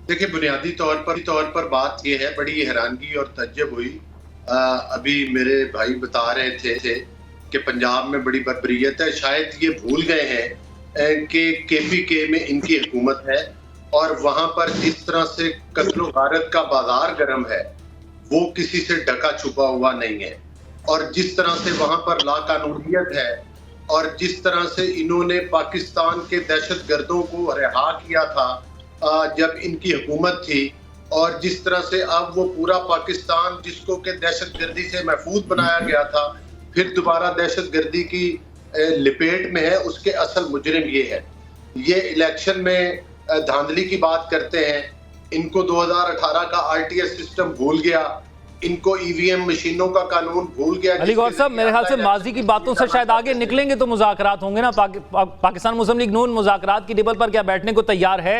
देखिए, बुनियादी तौर पर बात ये है, बड़ी हैरानगी और तज्जुब हुई। अभी मेरे भाई बता रहे थे कि पंजाब में बड़ी बर्बरियत है। शायद ये भूल गए हैं कि केपीके में इनकी हुकूमत है और वहाँ पर जिस तरह से कत्लो गारत का बाजार गर्म है, वो किसी से ढका छुपा हुआ नहीं है। और जिस तरह से वहाँ पर लाकानूनियत है और जिस तरह से इन्होंने पाकिस्तान के दहशतगर्दों को रिहा किया था जब इनकी हुकूमत थी, और जिस तरह से अब वो पूरा पाकिस्तान जिसको कि दहशतगर्दी से महफूज बनाया गया था, फिर दोबारा दहशतगर्दी की लपेट में है, उसके असल मुजरिम ये है। ये इलेक्शन में धांधली की बात करते हैं, इनको 2018 का आरटीएस सिस्टम भूल गया, इनको ईवीएम मशीनों का कानून भूल गया। अली गौहर साहब, मेरे ख्याल से माजी की बातों से शायद आगे निकलेंगे तो मुज़ाकरात होंगे ना। पाकिस्तान मुस्लिम लीग नून मुज़ाकरात की टेबल पर क्या बैठने को तैयार है?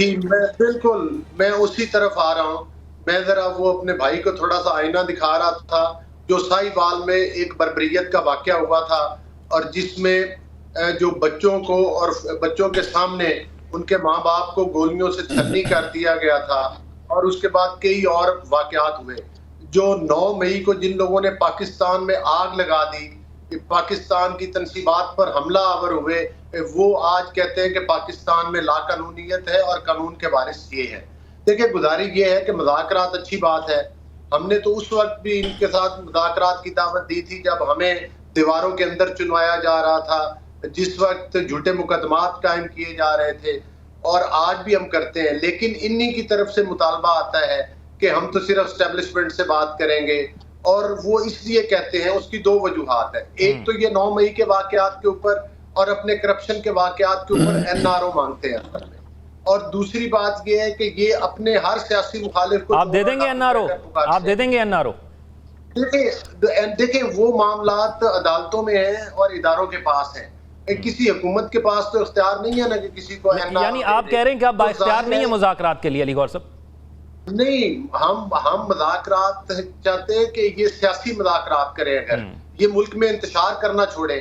मैं उसी तरफ आ रहा हूँ। मैं जरा वो अपने भाई को थोड़ा सा आईना दिखा रहा था, जो साहिवाल में एक बर्बरियत का वाकया हुआ था और जिसमें जो बच्चों को और बच्चों के सामने उनके माँ बाप को गोलियों से छलनी कर दिया गया था, और उसके बाद कई और वाकयात हुए। जो 9 मई को जिन लोगों ने पाकिस्तान में आग लगा दी, पाकिस्तान की तनसीबात पर हमला आवर हुए, वो आज कहते हैं कि पाकिस्तान में लाकानूनियत है और कानून के वारिस ये है। देखिए, गुजारिश ये है कि मुज़ाकरात अच्छी बात है। हमने तो उस वक्त भी इनके साथ मुज़ाकरात की दावत दी थी जब हमें दीवारों के अंदर चुनवाया जा रहा था, जिस वक्त झूठे मुकदमात कायम किए जा रहे थे, और आज भी हम करते हैं। लेकिन इन्हीं की तरफ से मुतालबा आता है कि हम तो सिर्फ एस्टेब्लिशमेंट से बात करेंगे, और वो इसलिए कहते हैं, उसकी 2 वजूहात है। एक तो ये 9 मई के वाकयात के ऊपर और अपने करप्शन के वाकयात के ऊपर एनआरओ मांगते हैं असल में, और दूसरी बात ये है कि ये अपने हर सियासी मुखालिफ को आप दे देंगे एनआरओ? आप दे देंगे एनआरओ? देखिए, वो मामलात अदालतों में हैं और इदारों के पास हैं। किसी हुकूमत के पास तो इख्तियार नहीं है ना कि किसी को एनआरओ। यानी आप कह रहे हैं कि आप बाइख्तियार नहीं है मुज़ाकरात के लिए अली गौहर साहब? नहीं, हम मुज़ाकरात चाहते हैं कि ये सियासी मुज़ाकरात करें। अगर ये मुल्क में इंतशार करना छोड़े,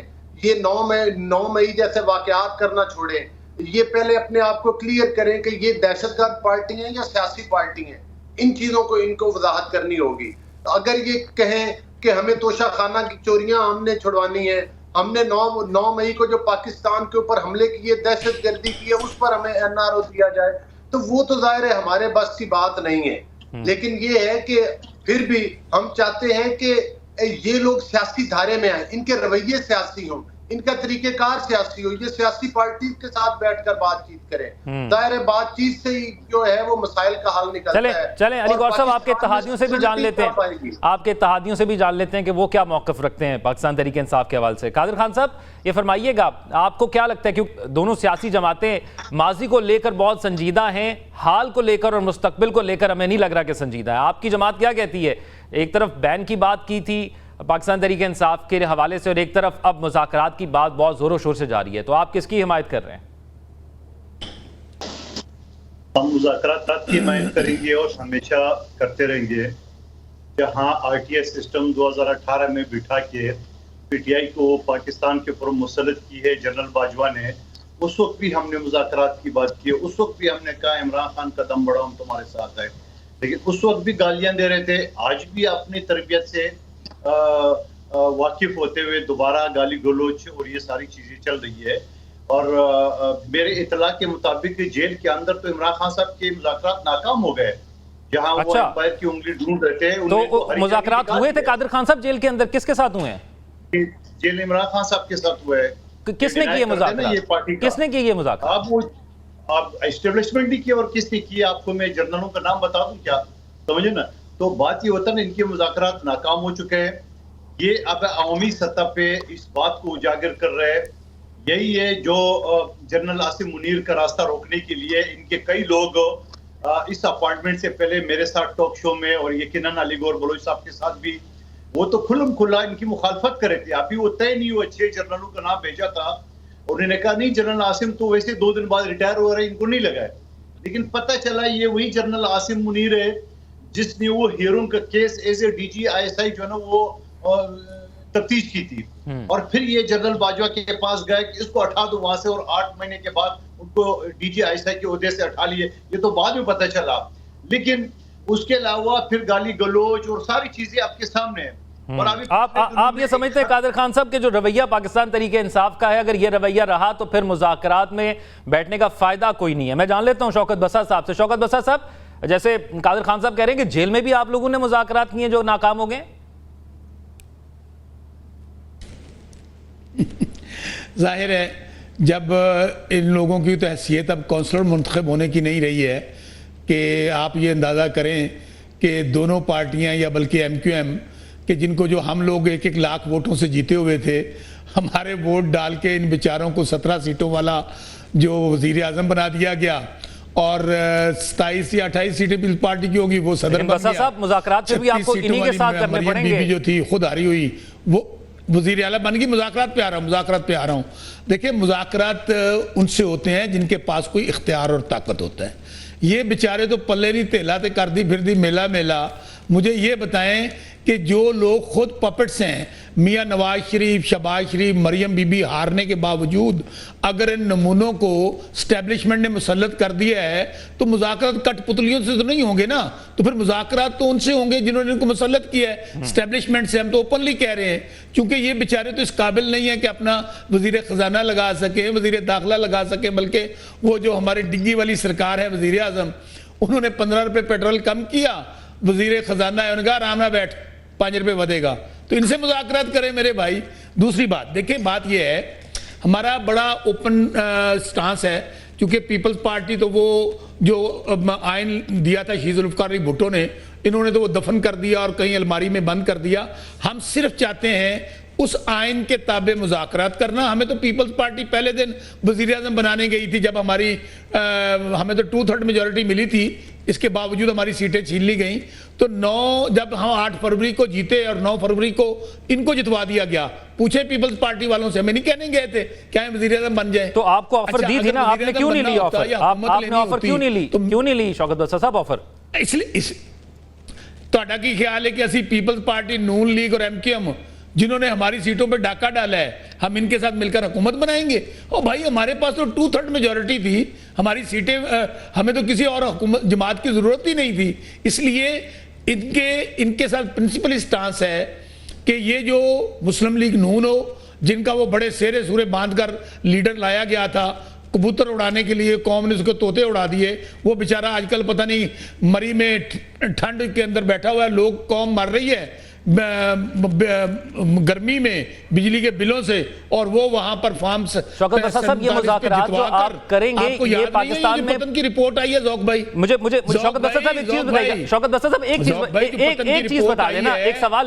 ये 9 मई जैसे वाकयात करना छोड़े, ये पहले अपने आप को क्लियर करें कि ये दहशतगर्द पार्टी है या सियासी पार्टी है। इन चीजों को इनको वजाहत करनी होगी। अगर ये कहें कि हमें तोशा खाना की चोरियां हमने छुड़वानी है, हमने 9 मई को जो पाकिस्तान के ऊपर हमले किए, दहशतगर्दी की है, उस पर हमें एनआरओ दिया जाए, तो वो तो जाहिर है हमारे बस की बात नहीं है। लेकिन ये है कि फिर भी हम चाहते हैं कि ये लोग सियासी धारे में आए, इनके रवैये सियासी हों, इनका तरीकेकार सियासी हो, ये सियासी पार्टी के साथ बैठकर बातचीत करें। जाहिर है बातचीत से ही जो है वो मसाइल का हल निकलता है। चलें अली गौहर साहब, आपके इत्तेहादियों से भी जान लेते हैं, आपके इत्तेहादियों से भी जान लेते हैं कि वो क्या मौक़िफ़ रखते हैं पाकिस्तान तहरीक इंसाफ के हवाले से। कादिर खान साहब, ये फरमाइएगा, आपको क्या लगता है कि दोनों सियासी जमातें माजी को लेकर बहुत संजीदा हैं, हाल को लेकर और मुस्तकबिल को लेकर हमें नहीं लग रहा कि संजीदा है? आपकी जमात क्या कहती है? एक तरफ बैन की बात की थी पाकिस्तान तहरीक इंसाफ के हवाले से, और एक तरफ अब मुज़ाकरात की बात बहुत जोरों शोर से जारी है, तो आप किसकी हिमायत कर रहे हैं? हम मुज़ाकरात की हिमायत करेंगे और हमेशा करते रहेंगे। जहां आरटीएस सिस्टम 2018 में बिठा के पीटीआई को पाकिस्तान के ऊपर मुसल्लत की है जनरल बाजवा ने, उस वक्त भी हमने मुज़ाकरात की बात की, उस वक्त भी हमने कहा इमरान खान कदम बढ़ाओ, हम तुम्हारे साथ है। लेकिन उस वक्त भी गालियां दे रहे थे। आज भी अपनी तरबियत से वाकिफ होते हुए दोबारा गाली गलोच और ये सारी चीजें चल रही है। और मेरे इतला के मुताबिक जेल के अंदर तो इमरान खान साहब के मुज़ाकरात नाकाम हो गए, जहां वो एम्पायर की उंगली ढूंढ रहे थे। तो मुज़ाकरात हुए थे कादिर खान साहब जेल के अंदर, किसके साथ हुए हैं? जेल इमरान खान साहब के साथ हुए हैं। किसने किए मुज़ाकरात? किसने किए मुज़ाकरात? आप एस्टेब्लिशमेंट ने किया, और किसने किया आपको मैं जर्नलों का नाम बता दूं क्या? समझे ना? तो बात ये होता है, इनके मुज़ाकरात नाकाम हो चुके हैं। ये अब अवामी सतह पे इस बात को उजागर कर रहे हैं। यही है जो जनरल आसिम मुनीर का रास्ता रोकने के लिए इनके कई लोग इस अपॉइंटमेंट से पहले मेरे साथ टॉक शो में और यकीनन अली गौहर बलोच साहब के साथ भी वो तो खुल्लम खुल्ला इनकी मुखालफत कर रहे थे। अभी वो तय नहीं हुआ, 6 जनरलों का नाम भेजा था, उन्होंने कहा नहीं जनरल आसिम तो वैसे 2 दिन बाद रिटायर हो रहे, इनको नहीं लगाए। लेकिन पता चला ये वही जनरल आसिम मुनीर है जिसने वो हीरोन का case as a DG ISI जो है ना वो तफ्तीश की थी, और फिर ये जनरल बाजवा के पास गए कि इसको हटा दो वहां से, और 8 महीने के बाद उनको उनको डीजी आईएसआई के ओहदे से हटा लिए, ये तो बाद में पता चला। लेकिन उसके अलावा फिर गाली गलोच और सारी चीजें आपके सामने है। और अभी आप ये समझते हैं कादिर खान साहब के जो रवैया पाकिस्तान तरीके इंसाफ का है, अगर ये रवैया रहा तो फिर मुज़ाकरात में बैठने का फायदा कोई नहीं है? मैं जान लेता हूं शौकत बसा साहब से। शौकत बसा साहब, जैसे कादिर खान साहब कह रहे हैं कि जेल में भी आप लोगों ने मुज़ाकरात किए जो नाकाम हो गए। जाहिर है जब इन लोगों की तो हैसियत अब कौंसलर मुंतखब होने की नहीं रही है कि आप ये अंदाज़ा करें कि दोनों पार्टियां या बल्कि MQM कि जिनको जो हम लोग 1-1 लाख वोटों से जीते हुए थे, हमारे वोट डाल के इन बेचारों को 17 सीटों वाला जो वज़ीर आज़म बना दिया गया और 27 या 28 सीटें पीपल्स पार्टी की होगी, वो सदर बन गया। साहब मुज़ाकरात फिर भी आपको इन्हीं के साथ करने पड़ेंगे। बीबी जो थी खुद हारी हुई, वो वज़ीर आला बन गई। मुज़ाकरात पे आ रहा हूँ। देखिए, मुज़ाकरात उनसे होते हैं जिनके पास कोई इख्तियार और ताकत होता है। ये बेचारे तो पल्ले नहीं तेला ते कर दी फिर दी मेला मेला। मुझे ये बताएं कि जो लोग खुद पपेट्स हैं, मियाँ नवाज शरीफ, शहबाज शरीफ, मरियम बीबी हारने के बावजूद अगर इन नमूनों को स्टैब्लिशमेंट ने मुसल्लत कर दिया है तो मुज़ाकरात कठपुतलियों से तो नहीं होंगे ना। तो फिर मुज़ाकरात तो उनसे होंगे जिन्होंने इनको मुसल्लत किया है, स्टैब्लिशमेंट से। हम तो ओपनली कह रहे हैं, क्योंकि ये बेचारे तो इस काबिल नहीं है कि अपना वज़ीर ख़जाना लगा सके, वज़ीर दाखिला लगा सके। बल्कि वो जो हमारी डिग्गी वाली सरकार है, वज़ीर आज़म, उन्होंने 15 रुपये पेट्रोल कम किया, वज़ीर ख़जाना है उनका आराम ना बैठ 5 रुपये बढ़ेगा। तो इनसे मुज़ाकरात करें मेरे भाई। दूसरी बात देखिए, बात यह है हमारा बड़ा ओपन स्टांस है, क्योंकि पीपल्स पार्टी तो वो जो आइन दिया था शहीद जुल्फ़िकार अली भुट्टो ने, इन्होंने तो वो दफन कर दिया और कहीं अलमारी में बंद कर दिया। हम सिर्फ चाहते हैं उस आइन के ताबे मुज़ाकरात करना। हमें तो पीपल्स पार्टी पहले दिन वज़ीर आज़म बनाने गई थी, जब हमारी हमें तो 2/3 मेजॉरिटी मिली थी, इसके बावजूद हमारी सीटें छीन ली गई। तो जब हम 8 फरवरी को जीते और 9 फरवरी को इनको जितवा दिया गया। पूछे पीपल्स पार्टी वालों से, हमें नहीं कहने गए थे क्या वज़ीर आज़म बन जाए। तो आपको ऑफर दी थी ना, आपने क्यों नहीं ली ऑफर? आपने ऑफर क्यों नहीं ली? क्यों नहीं ली शौकत बसा साहब ऑफर? इसलिए ਤੁਹਾਡਾ ਕੀ ख्याल है कि ਅਸੀਂ पीपल्स पार्टी, नून लीग और MQM जिन्होंने हमारी सीटों पर डाका डाला है, हम इनके साथ मिलकर हुकूमत बनाएंगे? और भाई हमारे पास तो 2/3 मेजॉरिटी थी, हमारी सीटें, हमें तो किसी और हुकूमत जमात की जरूरत ही नहीं थी। इसलिए इनके साथ प्रिंसिपल स्टांस है कि ये जो मुस्लिम लीग नून हो, जिनका वो बड़े सेरे सूरे बांधकर लीडर लाया गया था कबूतर उड़ाने के लिए, कौम ने उसको तोते उड़ा दिए। वो बेचारा आजकल पता नहीं मरी में ठंड के अंदर बैठा हुआ है, लोग कौम मर रही है गर्मी में बिजली के बिलों से, और वो वहां पर फार्म्स। शौकत बसा साहब, ये मुज़ाकरात जो आप करेंगे, ये पाकिस्तान में पतन की रिपोर्ट आई है ज़ौक भाई। मुझे शौकत बसा साहब एक चीज बताइए। शौकत बसा साहब एक चीज बता देना, एक सवाल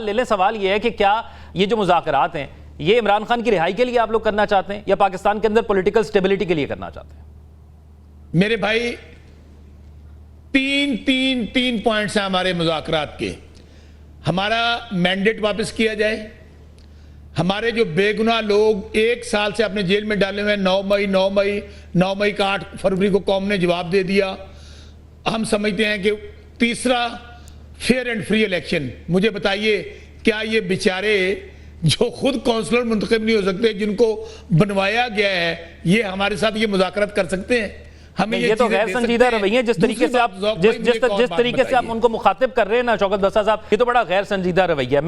ले लें। सवाल ये है कि क्या ये जो मुज़ाकरात हैं ये इमरान खान की रिहाई के लिए आप लोग करना चाहते हैं या पाकिस्तान के अंदर पॉलिटिकल स्टेबिलिटी के लिए करना चाहते हैं? मेरे भाई तीन पॉइंट्स हैं हमारे मुज़ाकरात के। हमारा मैंडेट वापस किया जाए, हमारे जो बेगुनाह लोग 1 साल से अपने जेल में डाले हुए हैं, 9 मई का 8 फरवरी को कौम ने जवाब दे दिया। हम समझते हैं कि तीसरा, फेयर एंड फ्री इलेक्शन। मुझे बताइए, क्या ये बेचारे जो खुद काउंसलर मुंतखब नहीं हो सकते, जिनको बनवाया गया है, ये हमारे साथ ये मुज़ाकरात कर सकते हैं? हमें ये तो गैर संजीदा रवैया, जिस तरीके से आप उनको मुखातिब कर रहे हैं ना शौकत बसा साहब, ये तो बड़ा गैर संजीदा रवैया है।